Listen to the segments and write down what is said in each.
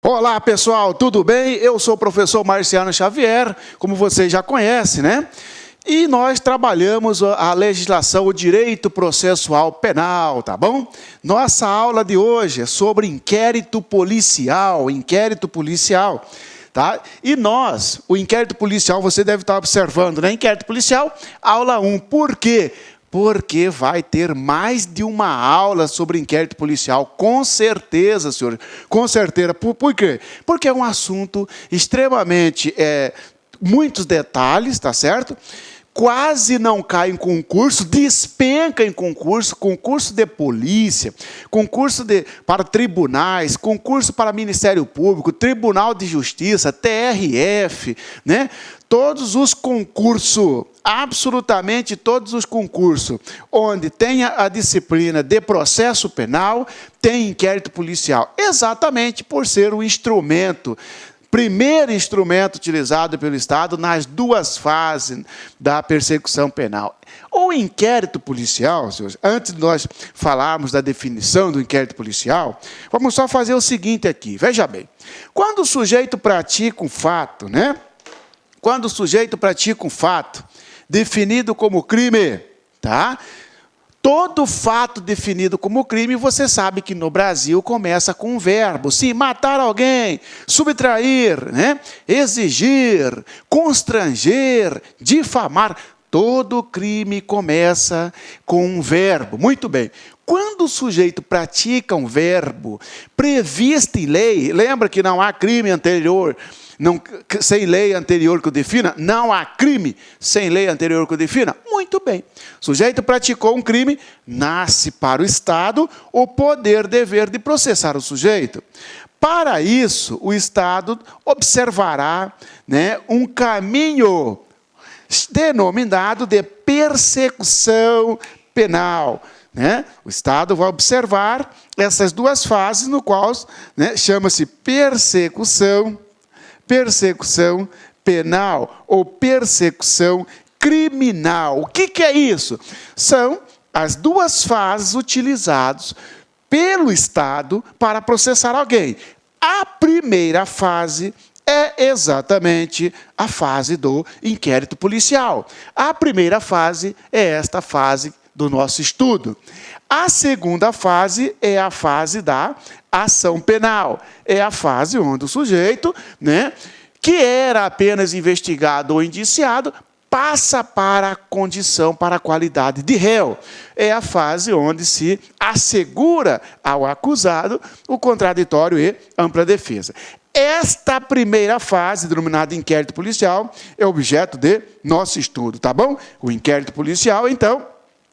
Olá pessoal, tudo bem? Eu sou o professor Marciano Xavier, como vocês já conhecem, né? E nós trabalhamos a legislação, o direito processual penal, tá bom? Nossa aula de hoje é sobre inquérito policial, tá? E nós, o inquérito policial, você deve estar observando, né? Inquérito policial, aula 1. Por quê? Porque vai ter mais de uma aula sobre inquérito policial, com certeza, senhores, com certeza. Por quê? Porque é um assunto extremamente, muitos detalhes, tá certo? Quase não cai em concurso, despenca em concurso, concurso de polícia, concurso para tribunais, concurso para Ministério Público, Tribunal de Justiça, TRF, né? Todos os concursos, absolutamente todos os concursos, onde tenha a disciplina de processo penal, tem inquérito policial, exatamente por ser um instrumento, primeiro instrumento utilizado pelo Estado nas duas fases da persecução penal. O inquérito policial, senhores, antes de nós falarmos da definição do inquérito policial, vamos só fazer o seguinte aqui, veja bem. Quando o sujeito pratica um fato, né? Quando o sujeito pratica um fato definido como crime, tá? Todo fato definido como crime, você sabe que no Brasil começa com um verbo. Sim, matar alguém, subtrair, né? Exigir, constranger, difamar. Todo crime começa com um verbo. Muito bem. Quando o sujeito pratica um verbo previsto em lei, lembra que não há crime anterior, sem lei anterior que o defina? Não há crime sem lei anterior que o defina? Muito bem. O sujeito praticou um crime, nasce para o Estado o poder, dever de processar o sujeito. Para isso, o Estado observará, né, um caminho denominado de persecução penal. Né? O Estado vai observar essas duas fases, no qual, né, chama-se persecução penal ou persecução criminal. O que é isso? São as duas fases utilizadas pelo Estado para processar alguém. A primeira fase é exatamente a fase do inquérito policial. A primeira fase é esta fase do nosso estudo. A segunda fase é a fase da ação penal. É a fase onde o sujeito, né, que era apenas investigado ou indiciado, passa para a condição, para a qualidade de réu. É a fase onde se assegura ao acusado o contraditório e ampla defesa. Esta primeira fase, denominada inquérito policial, é objeto de nosso estudo, tá bom? O inquérito policial, então,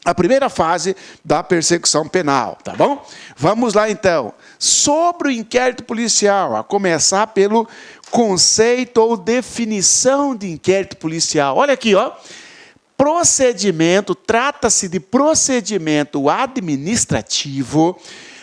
a primeira fase da persecução penal, tá bom? Vamos lá, então. Sobre o inquérito policial, a começar pelo conceito ou definição de inquérito policial. Olha aqui, ó. Procedimento, trata-se de procedimento administrativo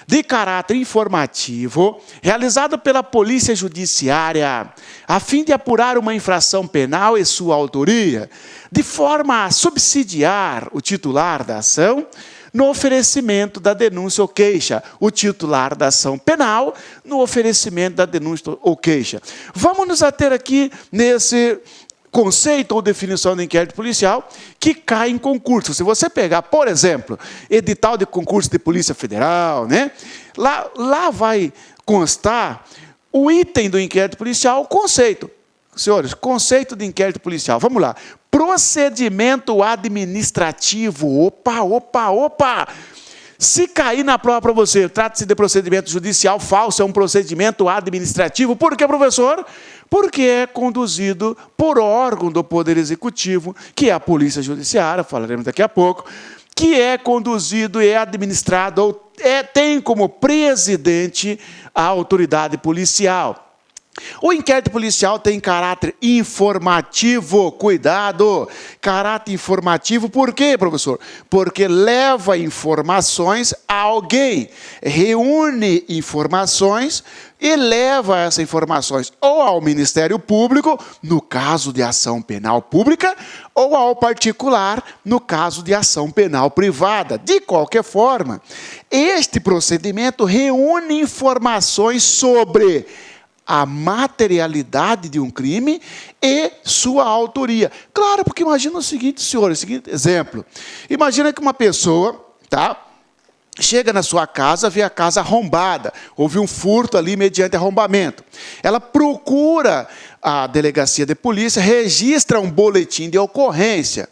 de caráter informativo, realizado pela Polícia Judiciária, a fim de apurar uma infração penal e sua autoria, de forma a subsidiar o titular da ação no oferecimento da denúncia ou queixa, o titular da ação penal no oferecimento da denúncia ou queixa. Vamos nos ater aqui nesse conceito ou definição do inquérito policial que cai em concurso. Se você pegar, por exemplo, edital de concurso de Polícia Federal, né? Lá vai constar o item do inquérito policial, o conceito. Senhores, conceito de inquérito policial. Vamos lá. Procedimento administrativo. Opa! Se cair na prova para você, trata-se de procedimento judicial falso, é um procedimento administrativo. Por quê, professor? Porque é conduzido por órgão do Poder Executivo, que é a Polícia Judiciária, falaremos daqui a pouco, que é conduzido e é administrado, ou tem como presidente a autoridade policial. O inquérito policial tem caráter informativo, cuidado, caráter informativo, por quê, professor? Porque leva informações a alguém, reúne informações e leva essas informações ou ao Ministério Público, no caso de ação penal pública, ou ao particular, no caso de ação penal privada. De qualquer forma, este procedimento reúne informações sobre a materialidade de um crime e sua autoria. Claro, porque imagina o seguinte, senhores, o seguinte exemplo. Imagina que uma pessoa, tá, chega na sua casa, vê a casa arrombada, houve um furto ali mediante arrombamento. Ela procura a delegacia de polícia, registra um boletim de ocorrência.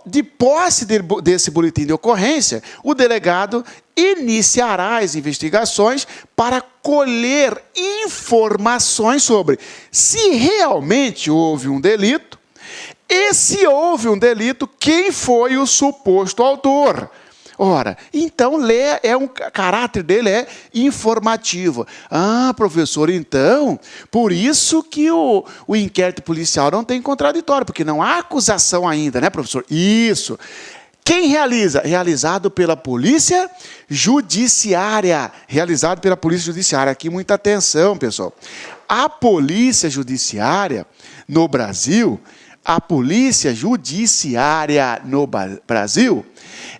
De posse desse boletim de ocorrência, o delegado iniciará as investigações para colher informações sobre se realmente houve um delito e, se houve um delito, quem foi o suposto autor. Ora, então, o caráter dele é informativo. Ah, professor, então, por isso que o inquérito policial não tem contraditório, porque não há acusação ainda, né, professor? Isso. Quem realiza? Realizado pela Polícia Judiciária. Realizado pela Polícia Judiciária. Aqui, muita atenção, pessoal. A Polícia Judiciária no Brasil,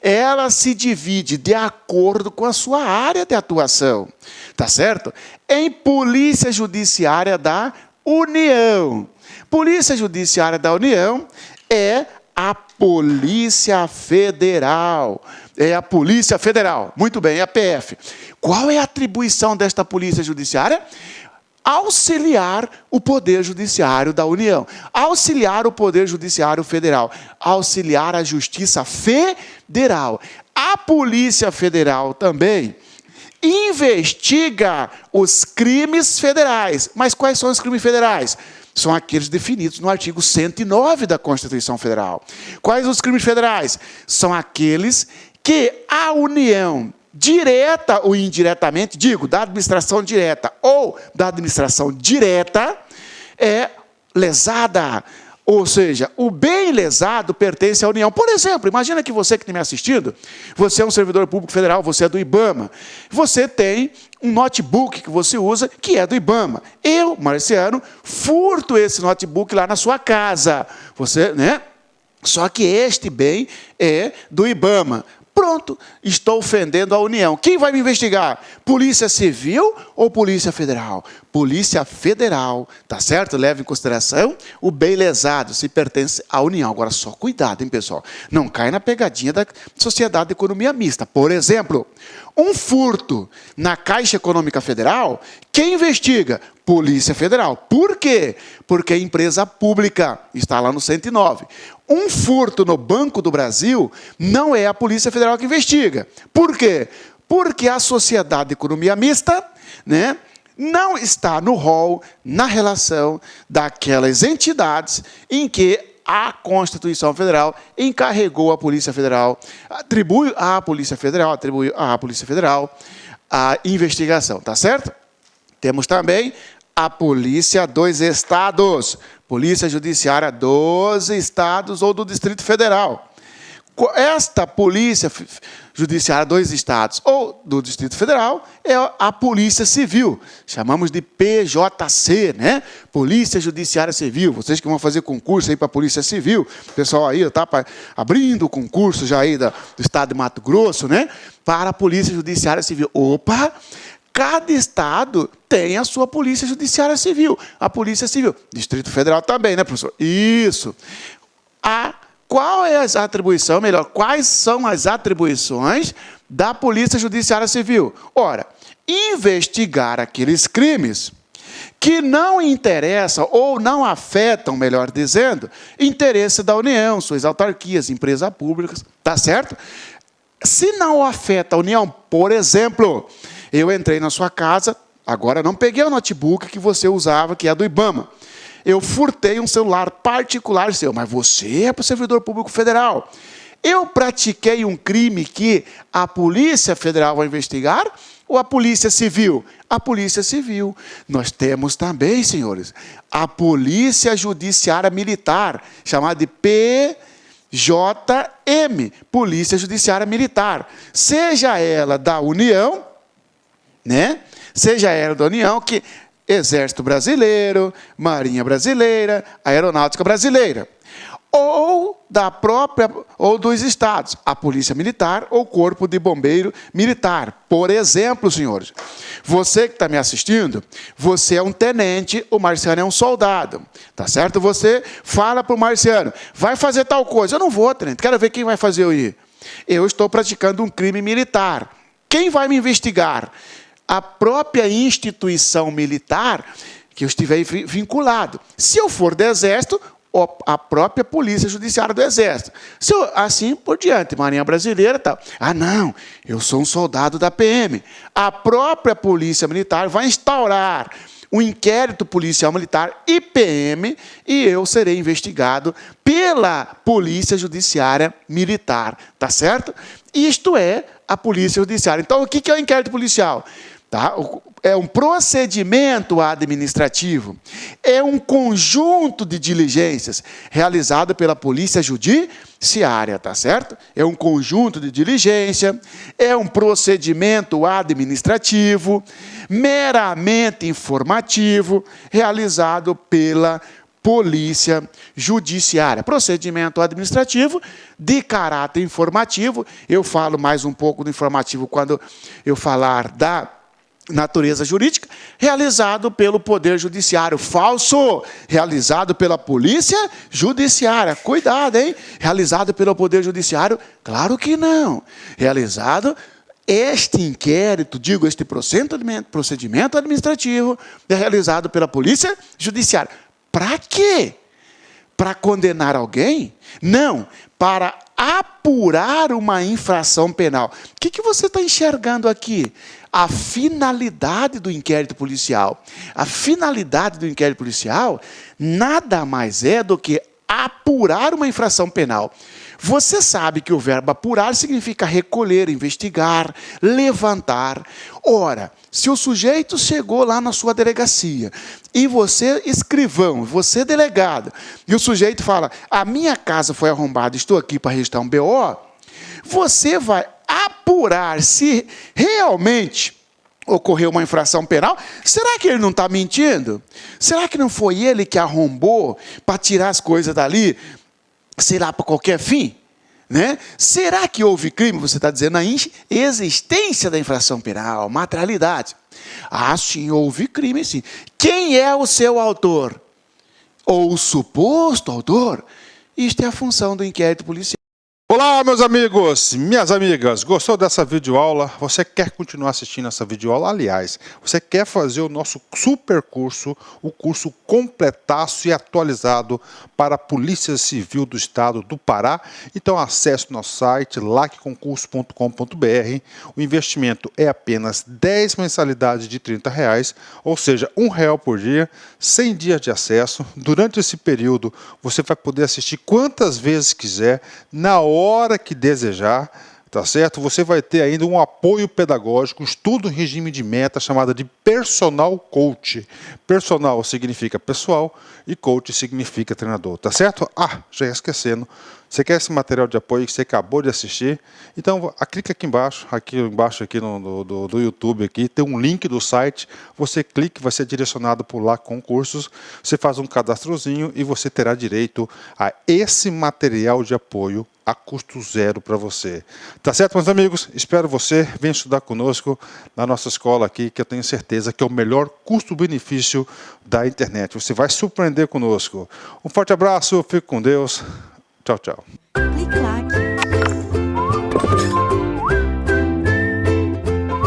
ela se divide de acordo com a sua área de atuação, tá certo? Em Polícia Judiciária da União. Polícia Judiciária da União é a Polícia Federal. É a Polícia Federal. Muito bem, é a PF. Qual é a atribuição desta Polícia Judiciária? Auxiliar o Poder Judiciário da União, auxiliar o Poder Judiciário Federal, auxiliar a Justiça Federal. A Polícia Federal também investiga os crimes federais. Mas quais são os crimes federais? São aqueles definidos no artigo 109 da Constituição Federal. Quais os crimes federais? São aqueles que a União, direta ou indiretamente, da administração direta ou da administração direta, é lesada. Ou seja, o bem lesado pertence à União. Por exemplo, imagina que você que está me assistindo, você é um servidor público federal, você é do IBAMA. Você tem um notebook que você usa, que é do IBAMA. Eu, Marciano, furto esse notebook lá na sua casa. Você, né? Só que este bem é do IBAMA. Pronto, estou ofendendo a União. Quem vai me investigar? Polícia Civil ou Polícia Federal? Polícia Federal, tá certo? Leve em consideração o bem lesado, se pertence à União. Agora, só cuidado, hein, pessoal? Não cai na pegadinha da Sociedade de Economia Mista. Por exemplo, um furto na Caixa Econômica Federal, quem investiga? Polícia Federal. Por quê? Porque é empresa pública, está lá no 109. Um furto no Banco do Brasil não é a Polícia Federal que investiga. Por quê? Porque a Sociedade de Economia Mista, né, não está no rol, na relação daquelas entidades em que a Constituição Federal encarregou a Polícia Federal, atribui à Polícia Federal a investigação, tá certo? Temos também a Polícia dos Estados, Polícia Judiciária dos Estados ou do Distrito Federal. Esta Polícia Judiciária dos Estados ou do Distrito Federal é a Polícia Civil. Chamamos de PJC, né? Polícia Judiciária Civil. Vocês que vão fazer concurso aí para a Polícia Civil, o pessoal aí está abrindo o concurso já aí do Estado de Mato Grosso, né? Para a Polícia Judiciária Civil. Opa! Cada estado tem a sua Polícia Judiciária Civil. A Polícia Civil. Distrito Federal também, né, professor? Isso. Qual é a atribuição, quais são as atribuições da Polícia Judiciária Civil? Ora, investigar aqueles crimes que não interessam ou não afetam, melhor dizendo, interesse da União, suas autarquias, empresas públicas, tá certo? Se não afeta a União, por exemplo, eu entrei na sua casa, agora não peguei o notebook que você usava, que é do IBAMA. Eu furtei um celular particular seu, mas você é para o servidor público federal. Eu pratiquei um crime que a Polícia Federal vai investigar ou a Polícia Civil? A Polícia Civil. Nós temos também, senhores, a Polícia Judiciária Militar, chamada de PJM, Polícia Judiciária Militar. Seja ela da União, né? Seja ela da União, que Exército Brasileiro, Marinha Brasileira, Aeronáutica Brasileira. ou da própria ou dos estados, a Polícia Militar ou Corpo de Bombeiro Militar. Por exemplo, senhores, você que está me assistindo, você é um tenente, o Marciano é um soldado, tá certo? Você fala para o Marciano, vai fazer tal coisa. Eu não vou, tenente, quero ver quem vai fazer eu ir. Eu estou praticando um crime militar. Quem vai me investigar? A própria instituição militar que eu estiver vinculado. Se eu for do Exército, a própria Polícia Judiciária do Exército. Assim por diante, Marinha Brasileira e tal. Ah, não, eu sou um soldado da PM. A própria Polícia Militar vai instaurar um inquérito policial militar e PM e eu serei investigado pela Polícia Judiciária Militar, tá certo? Isto é a Polícia Judiciária. Então, o que é o inquérito policial? Tá? É um procedimento administrativo, é um conjunto de diligências realizado pela Polícia Judiciária, tá certo? É um conjunto de diligência, é um procedimento administrativo, meramente informativo, realizado pela Polícia Judiciária. Procedimento administrativo de caráter informativo. Eu falo mais um pouco do informativo quando eu falar da natureza jurídica, realizado pelo Poder Judiciário. Falso! Realizado pela Polícia Judiciária. Cuidado, hein? Realizado pelo Poder Judiciário? Claro que não. Realizado este inquérito, este procedimento administrativo, é realizado pela Polícia Judiciária. Para quê? Para condenar alguém? Não, para apurar uma infração penal. O que você está enxergando aqui? A finalidade do inquérito policial. A finalidade do inquérito policial nada mais é do que apurar uma infração penal. Você sabe que o verbo apurar significa recolher, investigar, levantar. Ora, se o sujeito chegou lá na sua delegacia e você, escrivão, você, delegado, e o sujeito fala, a minha casa foi arrombada, estou aqui para registrar um BO, você vai apurar se realmente ocorreu uma infração penal. Será que ele não está mentindo? Será que não foi ele que arrombou para tirar as coisas dali, sei lá, para qualquer fim? Né? Será que houve crime? Você está dizendo a existência da infração penal, materialidade. Ah, sim, houve crime, sim. Quem é o seu autor? Ou o suposto autor? Isto é a função do inquérito policial. Olá, meus amigos, minhas amigas, gostou dessa videoaula? Você quer continuar assistindo essa videoaula? Aliás, você quer fazer o nosso super curso, o curso completaço e atualizado para a Polícia Civil do Estado do Pará? Então acesse o nosso site, lacconcurso.com.br. O investimento é apenas 10 mensalidades de R$30, ou seja, R$1 por dia, 100 dias de acesso. Durante esse período, você vai poder assistir quantas vezes quiser, na hora que desejar, tá certo? Você vai ter ainda um apoio pedagógico, estudo em regime de meta, chamada de personal coach. Personal significa pessoal e coach significa treinador, tá certo? Ah, já ia esquecendo. Você quer esse material de apoio que você acabou de assistir? Então, clica aqui embaixo aqui do YouTube, aqui, tem um link do site, você clica, vai ser direcionado por lá com cursos, você faz um cadastrozinho e você terá direito a esse material de apoio a custo zero para você. Tá certo, meus amigos? Espero você, venha estudar conosco na nossa escola aqui, que eu tenho certeza que é o melhor custo-benefício da internet. Você vai surpreender conosco. Um forte abraço, fique com Deus. Tchau, tchau. Clique lá.